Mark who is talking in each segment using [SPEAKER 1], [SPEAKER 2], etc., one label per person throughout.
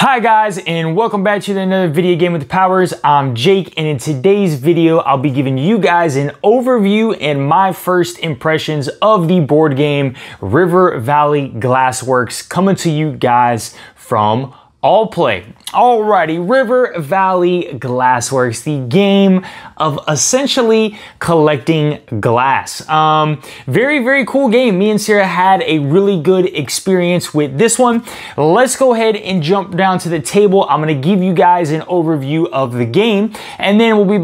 [SPEAKER 1] Hi guys, and welcome back to another video game with powers. I'm Jake, and in today's video I'll be giving you guys an overview and my first impressions of the board game River Valley Glassworks, coming to you guys from Allplay. Alrighty, River Valley Glassworks, the game of essentially collecting glass. Very cool game. Me and Sarah had a really good experience with this one. Let's go ahead and jump down to the table. I'm gonna give you guys an overview of the game, and then we'll be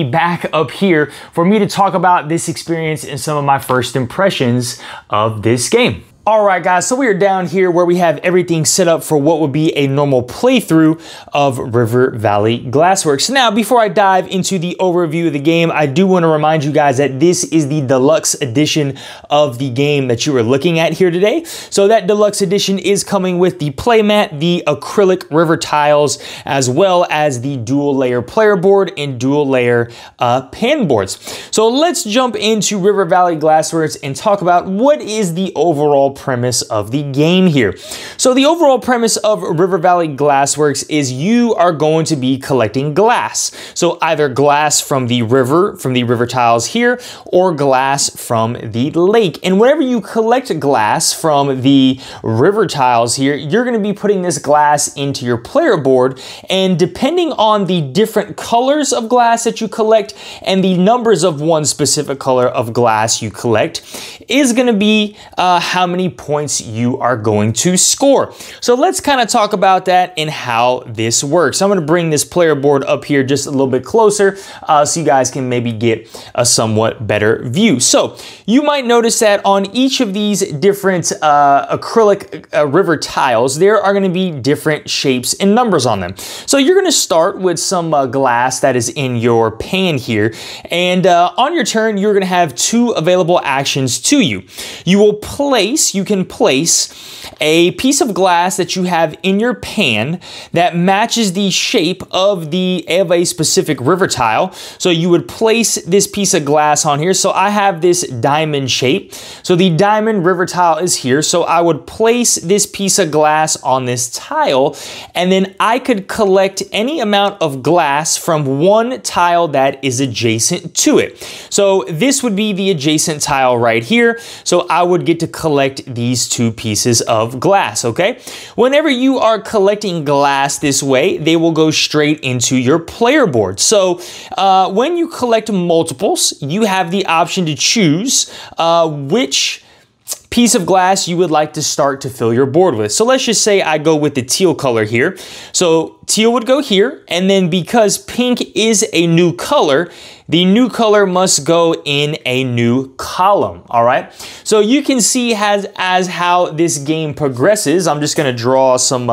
[SPEAKER 1] back up here for me to talk about this experience and some of my first impressions of this game. Alright guys, so we are down here where we have everything set up for what would be a normal playthrough of River Valley Glassworks. Now, before I dive into the overview of the game, I do want to remind you guys that this is the deluxe edition of the game that you are looking at here today. So that deluxe edition is coming with the playmat, the acrylic river tiles, as well as the dual layer player board and dual layer pen boards. So let's jump into River Valley Glassworks and talk about what is the overall premise of the game here. So the overall premise of River Valley Glassworks is you are going to be collecting glass. So either glass from the river tiles here, or glass from the lake. And whenever you collect glass from the river tiles here, you're going to be putting this glass into your player board, and depending on the different colors of glass that you collect and the numbers of one specific color of glass you collect is going to be how many points you are going to score. So let's kind of talk about that and how this works. I'm going to bring this player board up here just a little bit closer so you guys can maybe get a somewhat better view. So you might notice that on each of these different acrylic river tiles, there are going to be different shapes and numbers on them. So you're going to start with some glass that is in your pan here, and on your turn you're going to have two available actions to you. You can place a piece of glass that you have in your pan that matches the shape of a specific river tile. So you would place this piece of glass on here. So I have this diamond shape. So the diamond river tile is here. So I would place this piece of glass on this tile, and then I could collect any amount of glass from one tile that is adjacent to it. So this would be the adjacent tile right here. So I would get to collect these two pieces of glass, okay? Whenever you are collecting glass this way, they will go straight into your player board. So when you collect multiples, you have the option to choose which piece of glass you would like to start to fill your board with. So let's just say I go with the teal color here. So teal would go here, and then because pink is a new color, the new color must go in a new column, all right? So you can see as how this game progresses. I'm just gonna draw some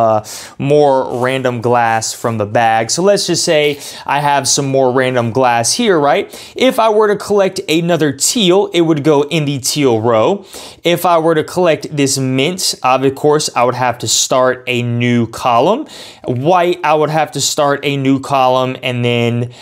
[SPEAKER 1] more random glass from the bag. So let's just say I have some more random glass here, right? If I were to collect another teal, it would go in the teal row. If I were to collect this mint, of course, I would have to start a new column. White, I would have to start a new column, and then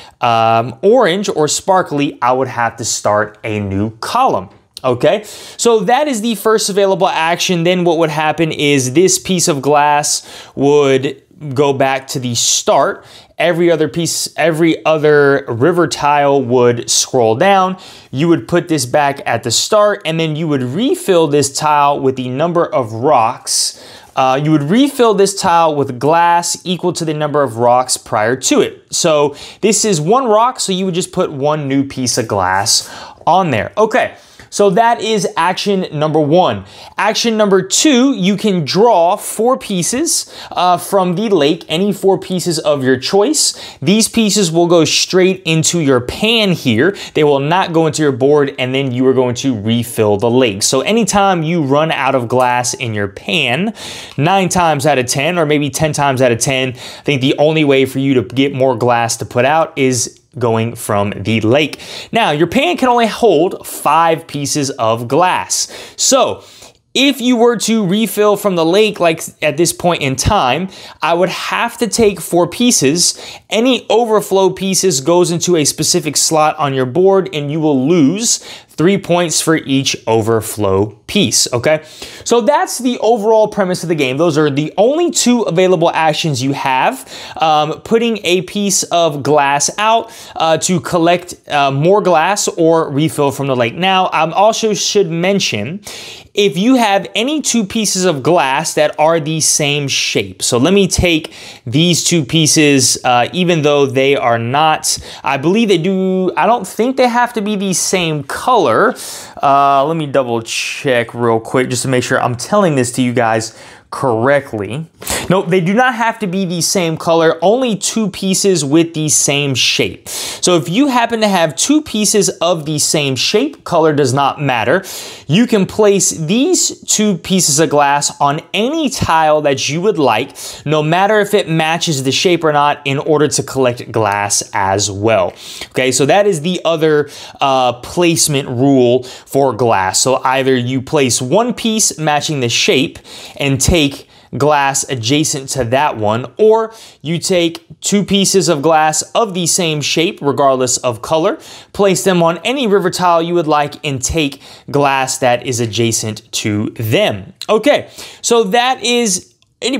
[SPEAKER 1] orange or sparkly, I would have to start a new column. Okay, so that is the first available action. Then what would happen is this piece of glass would go back to the start. Every other river tile would scroll down. You would put this back at the start, and then you would refill this tile with the number of rocks. You would refill this tile with glass equal to the number of rocks prior to it. So this is one rock, so you would just put one new piece of glass on there. Okay. So that is action number one. Action number two, you can draw 4 pieces from the lake, any 4 pieces of your choice. These pieces will go straight into your pan here. They will not go into your board, and then you are going to refill the lake. So anytime you run out of glass in your pan, 9 times out of 10, or maybe 10 times out of 10, I think the only way for you to get more glass to put out is going from the lake. Now, your pan can only hold 5 pieces of glass. So if you were to refill from the lake, like at this point in time, I would have to take 4 pieces. Any overflow pieces goes into a specific slot on your board, and you will lose 3 points for each overflow piece, okay? So that's the overall premise of the game. Those are the only 2 available actions you have. Putting a piece of glass out to collect more glass or refill from the lake. Now, I also should mention, if you have any 2 pieces of glass that are the same shape. So let me take these 2 pieces, even though they are not, I believe they do, I don't think they have to be the same color. Let me double check real quick just to make sure I'm telling this to you guys correctly. Nope, they do not have to be the same color, only 2 pieces with the same shape. So if you happen to have 2 pieces of the same shape, color does not matter. You can place these 2 pieces of glass on any tile that you would like, no matter if it matches the shape or not, in order to collect glass as well. Okay, so that is the other placement rule for glass. So either you place 1 piece matching the shape and take glass adjacent to that one, or you take 2 pieces of glass of the same shape regardless of color, place them on any river tile you would like, and take glass that is adjacent to them. Okay, so that is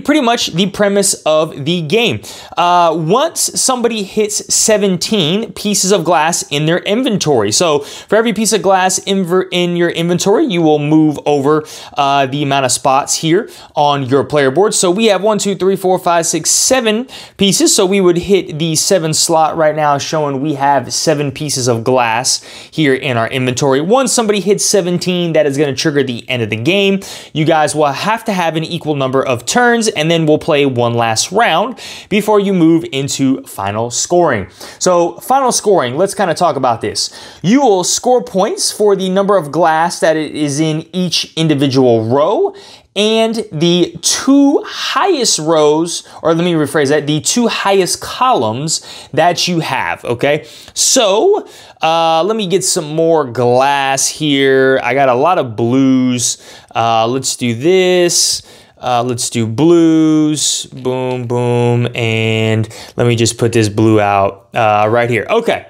[SPEAKER 1] pretty much the premise of the game. Once somebody hits 17 pieces of glass in their inventory, so for every piece of glass in your inventory, you will move over the amount of spots here on your player board. So we have 1, 2, 3, 4, 5, 6, 7 pieces. So we would hit the 7 slot right now, showing we have 7 pieces of glass here in our inventory. Once somebody hits 17, that is going to trigger the end of the game. You guys will have to have an equal number of turns, and then we'll play one last round before you move into final scoring. So final scoring, let's kind of talk about this. You will score points for the number of glass that is in each individual row, and the 2 highest rows, or let me rephrase that, the 2 highest columns that you have, okay? So let me get some more glass here. I got a lot of blues. Let's do this. Let's do blues, boom, boom, and let me just put this blue out right here. Okay,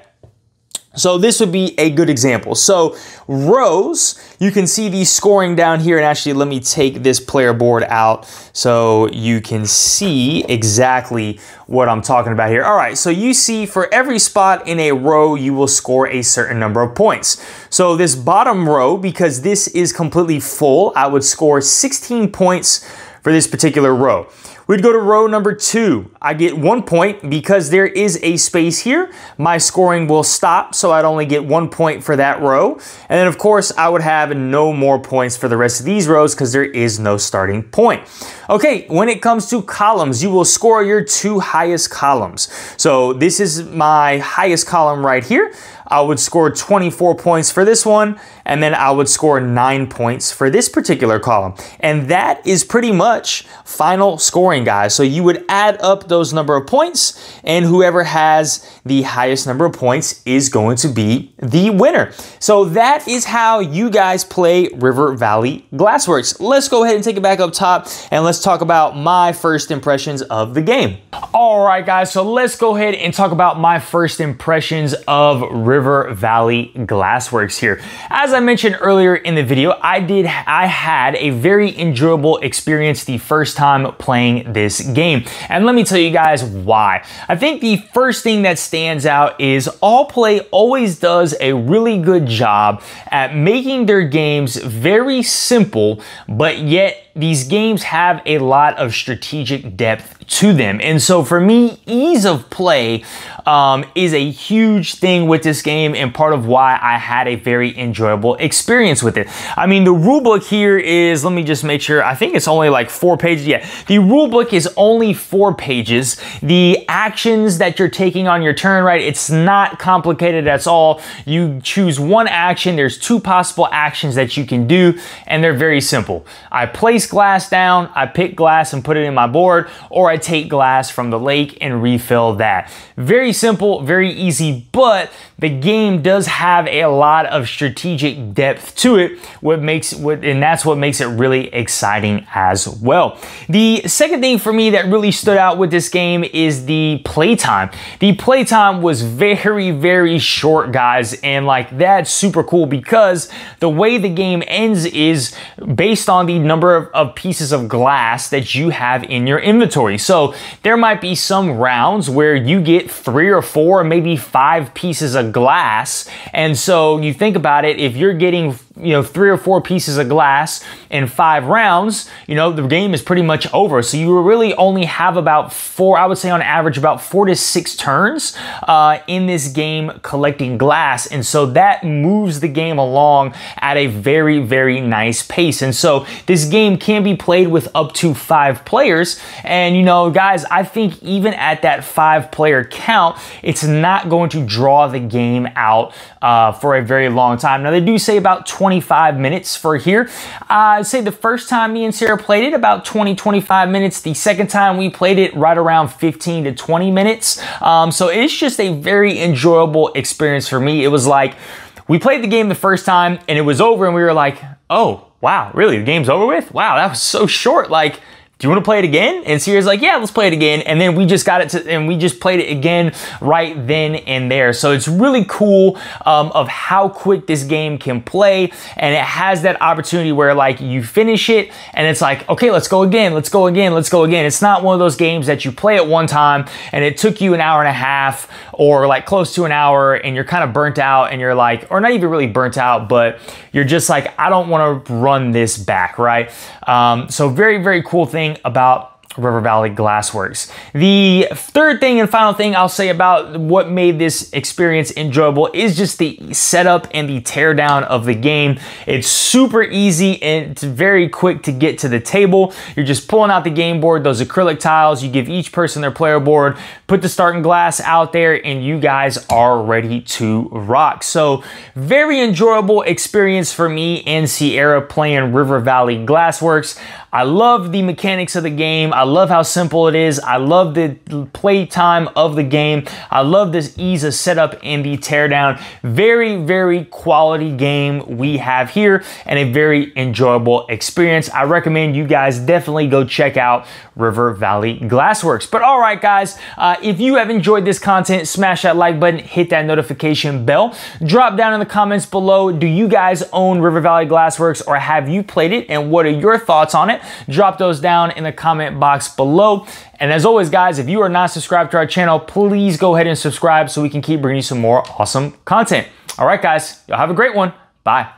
[SPEAKER 1] so this would be a good example. So rows, you can see the scoring down here, and actually let me take this player board out so you can see exactly what I'm talking about here. All right, so you see for every spot in a row, you will score a certain number of points. So this bottom row, because this is completely full, I would score 16 points for this particular row. We'd go to row number 2. I get 1 point because there is a space here. My scoring will stop, so I'd only get 1 point for that row. And then of course, I would have no more points for the rest of these rows because there is no starting point. Okay, when it comes to columns, you will score your 2 highest columns. So this is my highest column right here. I would score 24 points for this one, and then I would score 9 points for this particular column. And that is pretty much final scoring, guys. So you would add up those number of points, and whoever has the highest number of points is going to be the winner. So that is how you guys play River Valley Glassworks. Let's go ahead and take it back up top, and let's talk about my first impressions of the game. All right, guys, so let's go ahead and talk about my first impressions of River Valley Glassworks here. As I mentioned earlier in the video, I had a very enjoyable experience the first time playing this game. And let me tell you guys why. I think the first thing that stands out is Allplay always does a really good job at making their games very simple, but yet these games have a lot of strategic depth to them. And so for me, ease of play is a huge thing with this game, and part of why I had a very enjoyable experience with it. I mean, the rulebook here is, let me just make sure, I think it's only like 4 pages. Yeah, the rulebook is only 4 pages. The actions that you're taking on your turn, right, it's not complicated at all. You choose one action, there's 2 possible actions that you can do, and they're very simple. I place place glass down, I pick glass and put it in my board, or I take glass from the lake and refill that. Very simple, very easy, but the game does have a lot of strategic depth to it, and that's what makes it really exciting as well. The second thing for me that really stood out with this game is the playtime. The playtime was very, very short, guys, and like that's super cool because the way the game ends is based on the number of pieces of glass that you have in your inventory. So there might be some rounds where you get 3 or 4, maybe 5 pieces of glass. And so you think about it, if you're getting 3 or 4 pieces of glass in 5 rounds, the game is pretty much over. So you really only have about 4, I would say on average, about 4 to 6 turns in this game collecting glass. And so that moves the game along at a very, very nice pace. And so this game can be played with up to 5 players. And guys, I think even at that 5-player count, it's not going to draw the game out for a very long time. Now they do say about 25 minutes for here. I'd say the first time me and Sarah played it, about 20-25 minutes. The second time we played it, right around 15 to 20 minutes. So it's just a very enjoyable experience for me. It was like, we played the game the first time and it was over and we were like, oh, wow, really? The game's over with? Wow, that was so short. Like, do you want to play it again? And Sierra's like, yeah, let's play it again. And then we just got it and we just played it again right then and there. So it's really cool of how quick this game can play. And it has that opportunity where like you finish it and it's like, okay, let's go again, let's go again, let's go again. It's not one of those games that you play at one time and it took you an hour and a half or like close to an hour and you're kind of burnt out and you're like, or not even really burnt out, but you're just like, I don't want to run this back, right? So very, very cool thing about River Valley Glassworks. The third thing and final thing I'll say about what made this experience enjoyable is just the setup and the teardown of the game. It's super easy and it's very quick to get to the table. You're just pulling out the game board, those acrylic tiles, you give each person their player board, put the starting glass out there, and you guys are ready to rock. So very enjoyable experience for me and Sierra playing River Valley Glassworks. I love the mechanics of the game. I love how simple it is. I love the play time of the game. I love this ease of setup and the teardown. Very, very quality game we have here and a very enjoyable experience. I recommend you guys definitely go check out River Valley Glassworks. But all right, guys, if you have enjoyed this content, smash that like button, hit that notification bell. Drop down in the comments below, do you guys own River Valley Glassworks or have you played it and what are your thoughts on it? Drop those down in the comment box below. And as always, guys, if you are not subscribed to our channel, please go ahead and subscribe so we can keep bringing you some more awesome content. All right, guys, y'all have a great one. Bye.